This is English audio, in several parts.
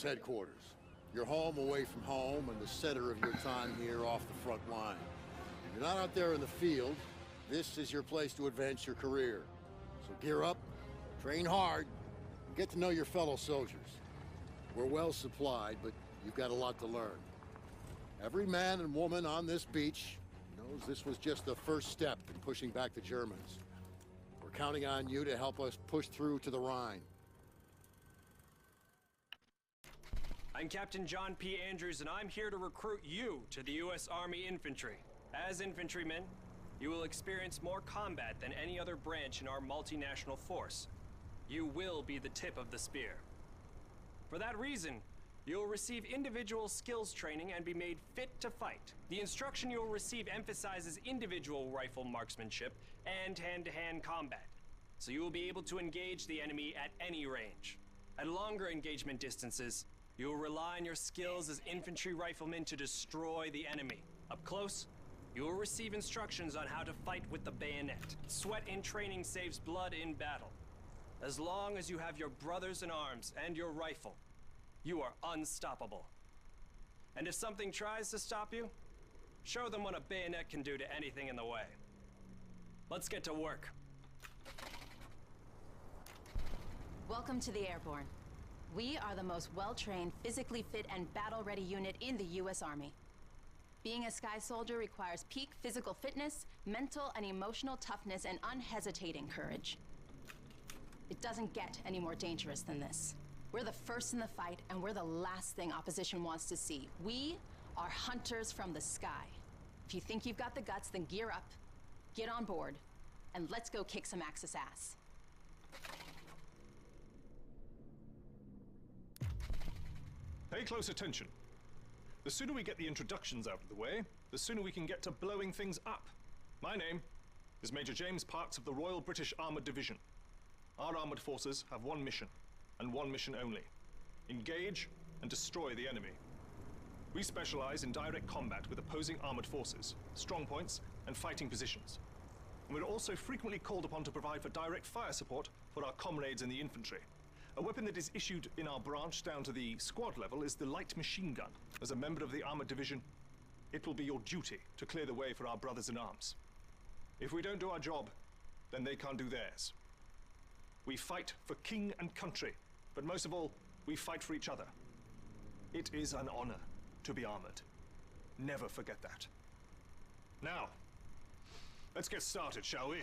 headquarters. Your home away from home and the center of your time here off the front line. If you're not out there in the field, this is your place to advance your career. So gear up, train hard, and get to know your fellow soldiers. We're well supplied, but you've got a lot to learn. Every man and woman on this beach knows this was just the first step in pushing back the Germans. We're counting on you to help us push through to the Rhine. I'm Captain John P. Andrews, and I'm here to recruit you to the U.S. Army Infantry. As infantrymen, you will experience more combat than any other branch in our multinational force. You will be the tip of the spear. For that reason, you'll receive individual skills training and be made fit to fight. The instruction you'll receive emphasizes individual rifle marksmanship and hand-to-hand combat, so you will be able to engage the enemy at any range. At longer engagement distances, you will rely on your skills as infantry riflemen to destroy the enemy. Up close, you will receive instructions on how to fight with the bayonet. Sweat in training saves blood in battle. As long as you have your brothers in arms and your rifle, you are unstoppable. And if something tries to stop you, show them what a bayonet can do to anything in the way. Let's get to work. Welcome to the Airborne. We are the most well-trained, physically fit, and battle-ready unit in the U.S. Army. Being a Sky Soldier requires peak physical fitness, mental and emotional toughness, and unhesitating courage. It doesn't get any more dangerous than this. We're the first in the fight, and we're the last thing opposition wants to see. We are hunters from the sky. If you think you've got the guts, then gear up, get on board, and let's go kick some Axis ass. Pay close attention. The sooner we get the introductions out of the way, the sooner we can get to blowing things up. My name is Major James Parks of the Royal British Armoured Division. Our armoured forces have one mission, and one mission only: engage and destroy the enemy. We specialize in direct combat with opposing armoured forces, strong points, and fighting positions. And we're also frequently called upon to provide for direct fire support for our comrades in the infantry. A weapon that is issued in our branch down to the squad level is the light machine gun. As a member of the armoured division, it will be your duty to clear the way for our brothers in arms. If we don't do our job, then they can't do theirs. We fight for king and country, but most of all, we fight for each other. It is an honor to be armored. Never forget that. Now, let's get started, shall we?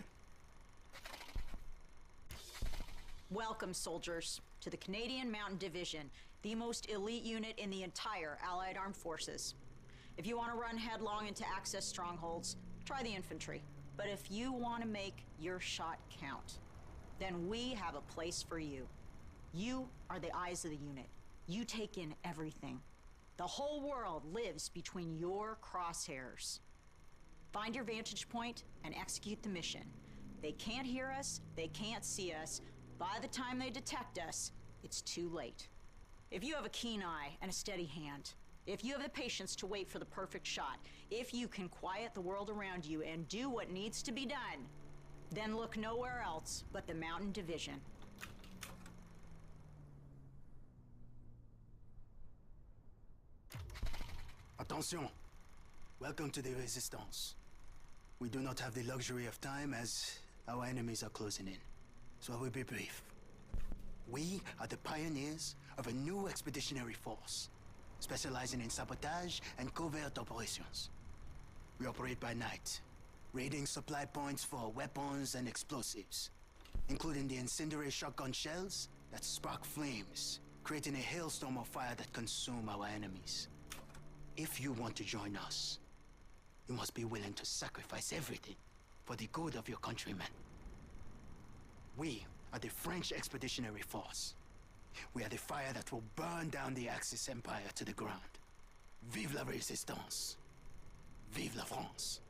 Welcome, soldiers, to the Canadian Mountain Division, the most elite unit in the entire Allied Armed Forces. If you want to run headlong into Axis strongholds, try the infantry. But if you want to make your shot count, then we have a place for you. You are the eyes of the unit. You take in everything. The whole world lives between your crosshairs. Find your vantage point and execute the mission. They can't hear us, they can't see us. By the time they detect us, it's too late. If you have a keen eye and a steady hand, if you have the patience to wait for the perfect shot, if you can quiet the world around you and do what needs to be done, then look nowhere else but the Mountain Division. Attention! Welcome to the Resistance. We do not have the luxury of time as our enemies are closing in, so I will be brief. We are the pioneers of a new expeditionary force, specializing in sabotage and covert operations. We operate by night, raiding supply points for weapons and explosives, including the incendiary shotgun shells that spark flames, creating a hailstorm of fire that consume our enemies. If you want to join us, you must be willing to sacrifice everything for the good of your countrymen. We are the French Expeditionary Force. We are the fire that will burn down the Axis Empire to the ground. Vive la Résistance! Vive la France!